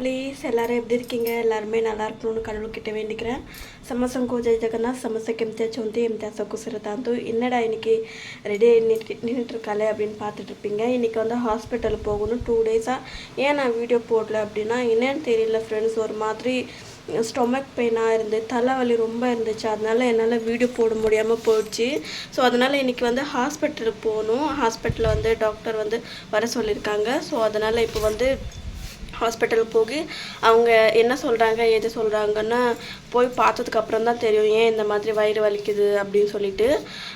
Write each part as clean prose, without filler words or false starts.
Please எல்லோரும் எப்படி இருக்கீங்க? எல்லாருமே நல்லா இருக்கணும்னு கடவுள்கிட்ட வேண்டிக்கிறேன். ಸಮಸಂಕೋ ಜೈ ಜಗನ್ನಾಥ್ ಸಮಸಕ್ಕೆ ಚೊಂತಿ எம்தியாசக்கு சிறுதாந்து என்னடா இன்னைக்கு ரெடி நின்றுட்டு இருக்காளே அப்படின்னு பார்த்துட்டு இருப்பீங்க. இன்றைக்கி வந்து ஹாஸ்பிட்டலுக்கு போகணும். 2 டேஸாக ஏன் நான் வீடியோ போடல அப்படின்னா என்னன்னு தெரியல ஃப்ரெண்ட்ஸ். ஒரு மாதிரி ஸ்டொமக் பெயினாக இருந்து தலைவலி ரொம்ப இருந்துச்சு. அதனால் என்னால் வீடியோ போட முடியாமல் போயிடுச்சு. ஸோ அதனால் இன்றைக்கி வந்து ஹாஸ்பிட்டலுக்கு போகணும். ஹாஸ்பிட்டலில் வந்து டாக்டர் வந்து வர சொல்லியிருக்காங்க. ஸோ அதனால் இப்போ வந்து ஹாஸ்பிட்டலுக்கு போய் அவங்க என்ன சொல்கிறாங்க எது சொல்கிறாங்கன்னா போய் பார்த்ததுக்கப்புறம் தான் தெரியும் ஏன் இந்த மாதிரி வயிறு வலிக்குது அப்படின்னு சொல்லிட்டு.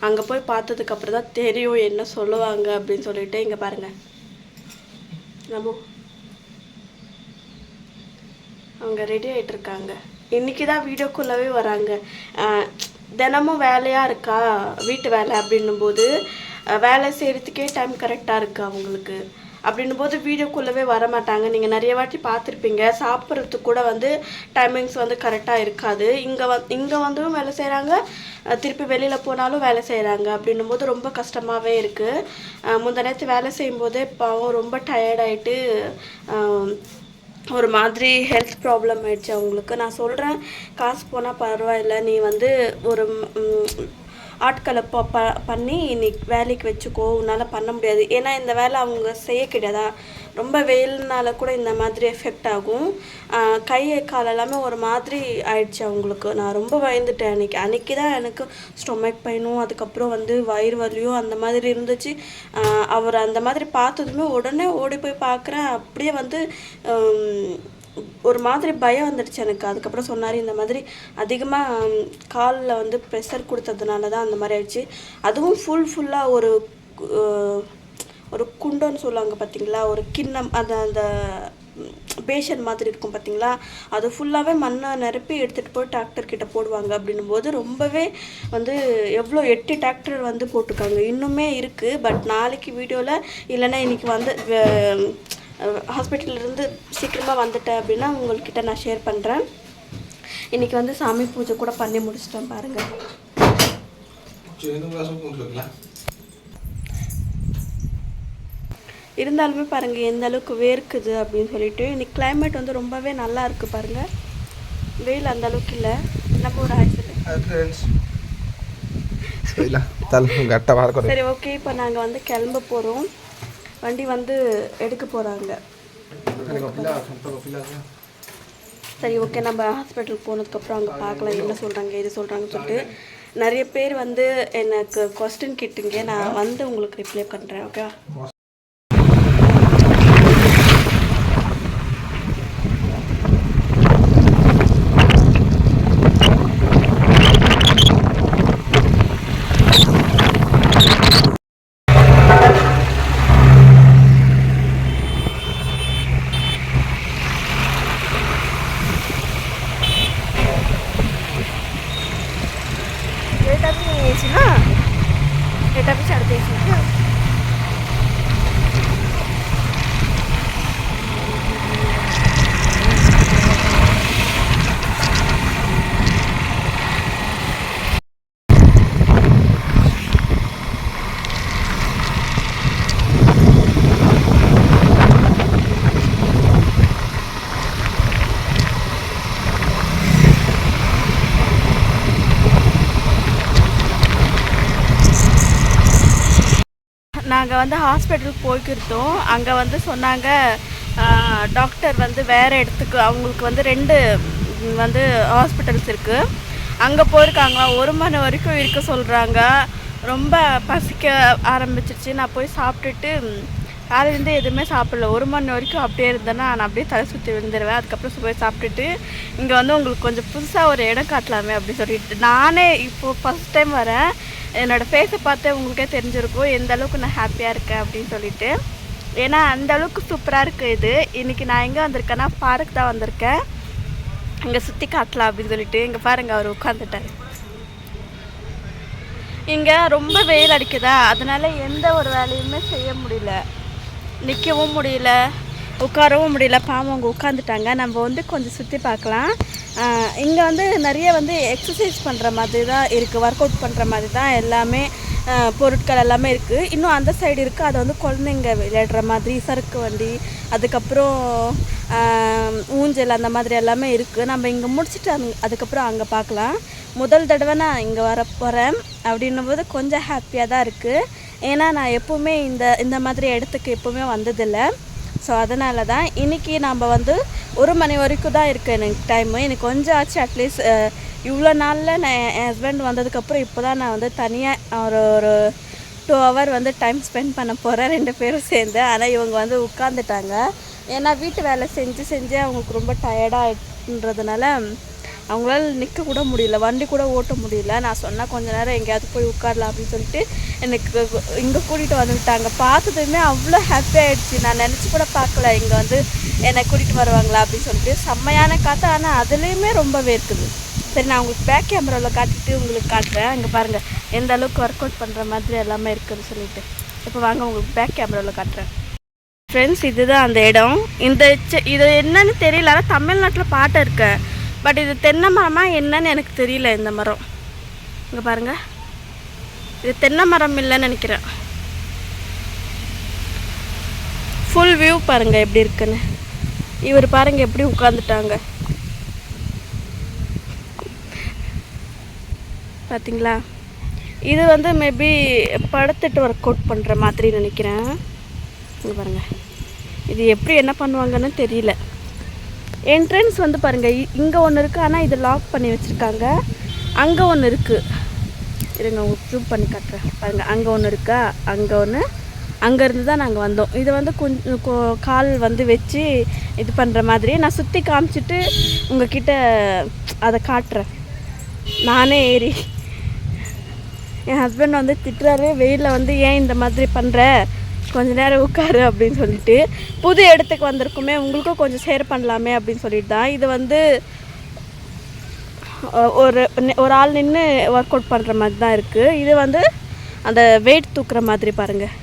அங்கே போய் பார்த்ததுக்கப்புறம் தான் தெரியும் என்ன சொல்லுவாங்க அப்படின்னு சொல்லிட்டு. இங்கே பாருங்கள், நம்ம அவங்க ரெடி ஆகிட்டு இருக்காங்க. இன்றைக்கி தான் வீடியோக்குள்ளவே வராங்க. தினமும் வேலையாக இருக்கா வீட்டு வேலை அப்படின்னும் போது வேலை செய்கிறதுக்கே டைம் கரெக்டாக இருக்குது அவங்களுக்கு. அப்படின்னும் போது வீடியோக்குள்ளவே வரமாட்டாங்க. நீங்கள் நிறைய வாட்டி பார்த்துருப்பீங்க. சாப்பிட்றதுக்கு கூட வந்து டைமிங்ஸ் வந்து கரெக்டாக இருக்காது. இங்கே வந்தும் வேலை செய்கிறாங்க, திருப்பி வெளியில் போனாலும் வேலை செய்கிறாங்க. அப்படின்னும் போது ரொம்ப கஷ்டமாகவே இருக்குது. முந்த நேரத்து வேலை செய்யும்போதே பாவம் ரொம்ப டயர்டாயிட்டு ஒரு மாதிரி ஹெல்த் ப்ராப்ளம் ஆயிடுச்சு அவங்களுக்கு. நான் சொல்கிறேன், காசு போனால் பரவாயில்ல, நீ வந்து ஒரு ஆட்களை பண்ணி நீ வேலைக்கு வச்சுக்கோ, உன்னால் பண்ண முடியாது. ஏன்னா இந்த வேலை அவங்க செய்ய கிடையாதா. ரொம்ப வெயில்னால கூட இந்த மாதிரி எஃபெக்ட் ஆகும். கை கால் எல்லாமே ஒரு மாதிரி ஆயிடுச்சு அவங்களுக்கு. நான் ரொம்ப பயந்துட்டேன். அன்றைக்கி தான் எனக்கு ஸ்டொமக் பெயினும் அதுக்கப்புறம் வந்து வயிறு வலியும் அந்த மாதிரி இருந்துச்சு. அவர் அந்த மாதிரி பார்த்ததுமே உடனே ஓடி போய் பார்க்குறேன். அப்படியே வந்து ஒரு மாதிரி பயம் வந்துடுச்சு எனக்கு. அதுக்கப்புறம் சொன்னார், இந்த மாதிரி அதிகமாக காலில் வந்து ப்ரெஷர் கொடுத்ததுனால தான் அந்த மாதிரி ஆயிடுச்சு. அதுவும் ஃபுல்லாக ஒரு குண்டோன்னு சொல்லுவாங்க பார்த்தீங்களா, ஒரு கிண்ணம், அந்த பேஷன் மாதிரி இருக்கும் பார்த்தீங்களா, அது ஃபுல்லாகவே மண்ணை நிரப்பி எடுத்துகிட்டு போய் டாக்டர்கிட்ட போடுவாங்க. அப்படின்னும் போது ரொம்பவே வந்து எவ்வளோ 8 டாக்டர் வந்து போட்டிருக்காங்க. இன்னுமே இருக்குது. பட் நாளைக்கு வீடியோவில் இல்லைன்னா இன்றைக்கி வந்து ஹாஸ்பிட்டல்லேருந்து சீக்கிரமாக வந்துட்டேன் அப்படின்னா உங்கள்கிட்ட நான் ஷேர் பண்ணுறேன். இன்றைக்கி வந்து சாமி பூஜை கூட பண்ணி முடிச்சிட்டேன் பாருங்கள். இருந்தாலுமே பாருங்கள் எந்த அளவுக்கு வேர்க்குது அப்படின்னு சொல்லிட்டு. இன்றைக்கி கிளைமேட் வந்து ரொம்பவே நல்லா இருக்குது பாருங்கள். வெயில் அந்த அளவுக்கு இல்லை. நம்ம ஒரு சரி ஓகே. இப்போ நாங்கள் வந்து கிளம்ப போகிறோம். வண்டி வந்து எடுக்க போகிறாங்க. சரி ஓகே, நம்ம ஹாஸ்பிட்டலுக்கு போனதுக்கப்புறம் அங்கே பார்க்கலாம் என்ன சொல்கிறாங்க எது சொல்கிறாங்கன்னு சொல்லிட்டு. நிறைய பேர் வந்து எனக்கு கொஸ்டின் கேட்டுங்க, நான் வந்து உங்களுக்கு ரிப்ளை பண்ணுறேன். ஓகே, এটা ছাড় দিয়েছি। நாங்கள் வந்து ஹாஸ்பிட்டலுக்கு போய்க்கிருந்தோம். அங்கே வந்து சொன்னாங்க டாக்டர் வந்து வேறு இடத்துக்கு, அவங்களுக்கு வந்து 2 வந்து ஹாஸ்பிட்டல்ஸ் இருக்குது, அங்கே போயிருக்காங்க. 1 மணி வரைக்கும் இருக்க சொல்கிறாங்க. ரொம்ப பசிக்க ஆரம்பிச்சிருச்சு. நான் போய் சாப்பிட்டுட்டு காலையிலேருந்து எதுவுமே சாப்பிடல. 1 மணி வரைக்கும் அப்படியே இருந்தேன்னா நான் அப்படியே தலை சுற்றி விழுந்துருவேன். அதுக்கப்புறம் போய் சாப்பிட்டுட்டு இங்கே வந்து உங்களுக்கு கொஞ்சம் புதுசாக ஒரு இடம் காட்டலாமே அப்படின்னு சொல்லிட்டு நானே இப்போது ஃபஸ்ட் டைம் வரேன். என்னோடய ஃபேஸை பார்த்து உங்களுக்கே தெரிஞ்சிருக்கும் எந்த அளவுக்கு நான் ஹாப்பியாக இருக்கேன் அப்படின்னு சொல்லிட்டு. ஏன்னா அந்த அளவுக்கு சூப்பராக இருக்குது இது. இன்றைக்கி நான் எங்கே வந்திருக்கேன்னா பார்க் தான் வந்திருக்கேன். இங்கே சுற்றி காட்டலாம் அப்படின்னு சொல்லிட்டு. இங்கே பாருங்கள், அவர் உட்காந்துட்டார். இங்கே ரொம்ப வெயில் அடிக்குதா, அதனால் எந்த ஒரு வேலையுமே செய்ய முடியல, நிற்கவும் முடியல, உட்காரவும் முடியல. பாவம் அவங்க உட்காந்துட்டாங்க. நம்ம வந்து கொஞ்சம் சுற்றி பார்க்கலாம். இங்கே வந்து நிறைய வந்து எக்ஸசைஸ் பண்ணுற மாதிரி தான் இருக்குது, ஒர்க் அவுட் பண்ணுற மாதிரி தான் எல்லாமே பொருட்கள் எல்லாமே இருக்குது. இன்னும் அந்த சைடு இருக்குது, அதை வந்து குழந்தைங்க விளையாடுற மாதிரி சறுக்கு வண்டி, அதுக்கப்புறம் ஊஞ்சல் அந்த மாதிரி எல்லாமே இருக்குது. நம்ம இங்கே முடிச்சுட்டு அதுக்கப்புறம் அங்கே பார்க்கலாம். முதல் தடவை நான் இங்கே வர போகிறேன் அப்படின்னும் போது கொஞ்சம் ஹாப்பியாக தான் இருக்குது. ஏன்னா நான் எப்போவுமே இந்த மாதிரி இடத்துக்கு எப்போவுமே வந்ததில்லை. ஸோ அதனால தான் இன்றைக்கி நம்ம வந்து 1 மணி வரைக்கும் தான் இருக்குது எனக்கு டைமு. எனக்கு கொஞ்சம் ஆச்சு. அட்லீஸ்ட் இவ்வளோ நாளில் நான் என் ஹஸ்பண்ட் வந்ததுக்கப்புறம் இப்போ தான் நான் வந்து தனியாக ஒரு 2 ஹவர் வந்து டைம் ஸ்பெண்ட் பண்ண போகிறேன் 2 பேரும் சேர்ந்து. ஆனால் இவங்க வந்து உட்காந்துட்டாங்க. ஏன்னா வீட்டு வேலை செஞ்சு அவங்களுக்கு ரொம்ப டயர்டாகின்றதுனால அவங்களால நிற்க கூட முடியல, வண்டி கூட ஓட்ட முடியல. நான் சொன்னால் கொஞ்ச நேரம் எங்கேயாவது போய் உட்காரலாம் அப்படின்னு சொல்லிட்டு எனக்கு இங்கே கூட்டிகிட்டு வந்துவிட்டாங்க. பார்த்ததுமே அவ்வளோ ஹாப்பி ஆகிடுச்சு. நான் நினச்சி கூட பார்க்கல இங்கே வந்து என்னை கூட்டிகிட்டு வருவாங்களா அப்படின்னு சொல்லிட்டு. செம்மையான காற்று, ஆனால் அதுலேயுமே ரொம்பவே இருக்குது. சரி, நான் உங்களுக்கு பேக் கேமராவில் காட்டிட்டு உங்களுக்கு காட்டுறேன். அங்கே பாருங்கள் எந்த அளவுக்கு ஒர்க் அவுட் பண்ணுற மாதிரி எல்லாமே இருக்குதுன்னு சொல்லிட்டு. இப்போ வாங்க உங்களுக்கு பேக் கேமராவில் காட்டுறேன். ஃப்ரெண்ட்ஸ், இதுதான் அந்த இடம். இது என்னன்னு தெரியல. ஆனால் தமிழ்நாட்டில் பாட்டு இருக்கு. பட் இது தென்னை மரமா என்னன்னு எனக்கு தெரியல. இந்த மரம் இங்கே பாருங்கள், இது தென்னை மரம் இல்லைன்னு நினைக்கிறேன். ஃபுல் வியூ பாருங்கள் எப்படி இருக்குன்னு. இவர் பாருங்கள் எப்படி உட்காந்துட்டாங்க பார்த்தீங்களா. இது வந்து மேபி படுத்துட்டு ஒர்க் அவுட் பண்ணுற மாதிரி நினைக்கிறேன். இங்கே பாருங்கள், இது எப்படி என்ன பண்ணுவாங்கன்னு தெரியல. என்ட்ரன்ஸ் வந்து பாருங்கள், இங்கே ஒன்று இருக்குது. ஆனால் இது லாக் பண்ணி வச்சுருக்காங்க. அங்கே ஒன்று இருக்குது. இருங்க உங்களுக்கு ப்ரூவ் பண்ணி காட்டுறேன். பாருங்கள், அங்கே ஒன்று இருக்கா, அங்கே ஒன்று. அங்கேருந்து தான் நாங்கள் வந்தோம். இது வந்து கொஞ்சம் கால் வந்து வச்சு இது பண்ணுற மாதிரி. நான் சுற்றி காமிச்சிட்டு உங்ககிட்ட அதை காட்டுறேன். நானே ஏறி என் ஹஸ்பண்ட் வந்து திட்டுறாரு, வெயிலில் வந்து ஏன் இந்த மாதிரி பண்ணுற, கொஞ்ச நேரம் உட்காரு அப்படின்னு சொல்லிட்டு. புது இடத்துக்கு வந்திருக்குமே, உங்களுக்கும் கொஞ்சம் ஷேர் பண்ணலாமே அப்படின்னு சொல்லிட்டு தான். இது வந்து ஒரு ஆள் நின்று ஒர்க் அவுட் பண்ணுற மாதிரி தான் இருக்குது. இது வந்து அந்த வெயிட் தூக்குற மாதிரி பாருங்கள்,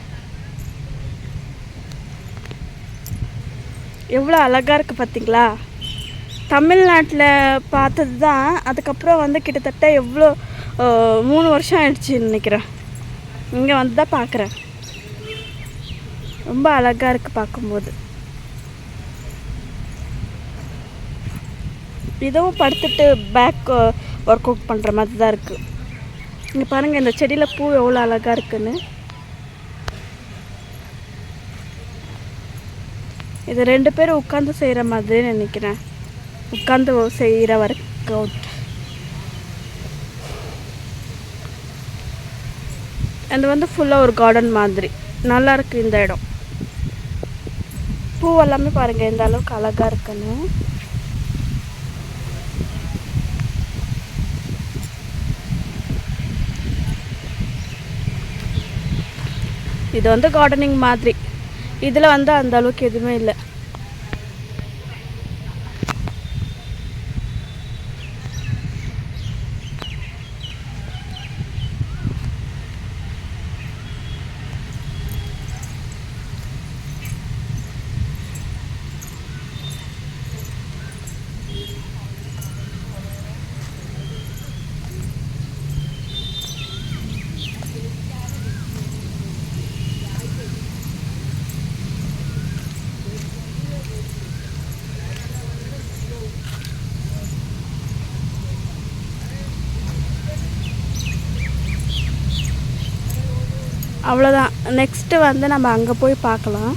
எவ்வளோ அழகாக இருக்குது பார்த்தீங்களா. தமிழ்நாட்டில் பார்த்தது தான். அதுக்கப்புறம் வந்து கிட்டத்தட்ட எவ்வளோ 3 வருஷம் ஆயிடுச்சுன்னு நினைக்கிறேன். இங்கே வந்து தான் பார்க்குறேன். ரொம்ப அழகாக இருக்குது பார்க்கும்போது. இதுவும் படுத்துட்டு பேக் ஒர்க் அவுட் பண்ணுற மாதிரி தான் இருக்குது. இங்கே பாருங்கள், இந்த செடியில் பூ எவ்வளோ அழகாக இருக்குன்னு. இது 2 பேரும் உட்காந்து செய்கிற மாதிரி நினைக்கிறேன். உட்காந்து செய்கிற ஒர்க் அவுட். அது வந்து ஃபுல்லாக ஒரு கார்டன் மாதிரி நல்லா இருக்குது இந்த இடம். பூ எல்லாமே பாருங்கள் எந்த அளவுக்கு அழகாக இருக்குன்னு. இது வந்து கார்டனிங் மாதிரி. இதில் வந்து அந்த அளவுக்கு எதுவுமே இல்லை. அவ்வளோதான். நெக்ஸ்ட்டு வந்து நம்ம அங்கே போய் பார்க்கலாம்.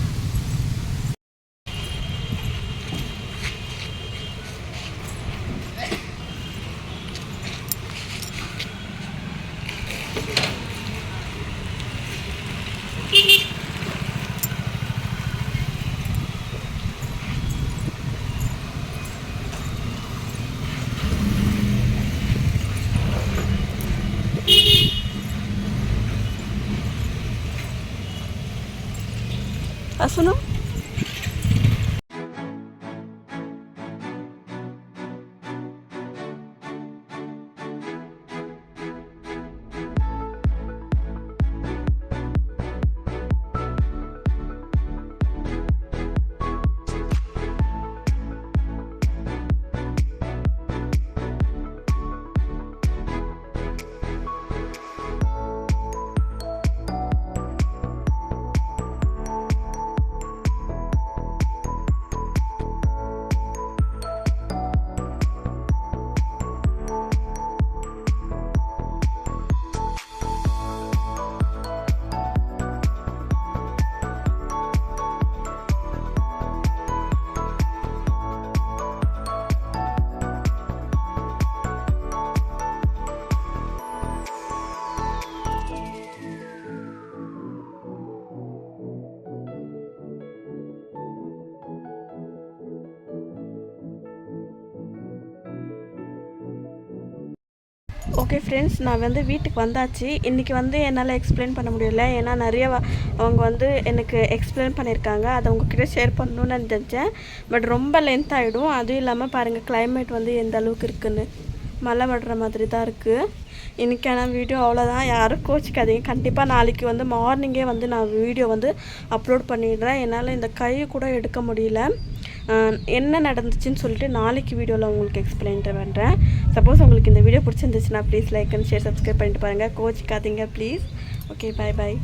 Asunu? ஓகே ஃப்ரெண்ட்ஸ், நான் வந்து வீட்டுக்கு வந்தாச்சு. இன்றைக்கி வந்து என்னால் எக்ஸ்பிளைன் பண்ண முடியல. ஏன்னா நிறைய அவங்க வந்து எனக்கு எக்ஸ்பிளைன் பண்ணியிருக்காங்க. அதை உங்ககிட்ட ஷேர் பண்ணணுன்னு நினச்சேன். பட் ரொம்ப லென்த் ஆகிடும். அதுவும் இல்லாமல் பாருங்கள் கிளைமேட் வந்து எந்த அளவுக்கு இருக்குதுன்னு. மழை விடுற மாதிரி தான் இருக்குது. இன்றைக்கான வீடியோ அவ்வளோதான். யாரும் கோச்சிக்காதீங்க. கண்டிப்பாக நாளைக்கு வந்து மார்னிங்கே வந்து நான் வீடியோ வந்து அப்லோட் பண்ணிடுறேன். என்னால் இந்த கை கூட எடுக்க முடியல. என்ன நடந்துச்சுன்னு சொல்லிட்டு நாளைக்கு வீடியோவில் உங்களுக்கு எக்ஸ்பிளைன் பண்ணுறேன். சப்போஸ் உங்களுக்கு இந்த வீடியோ பிடிச்சிருந்துச்சுன்னா please like and share subscribe பண்ணிட்டு பாருங்கள். கோச்சிக்காதீங்க ப்ளீஸ். Okay, bye bye.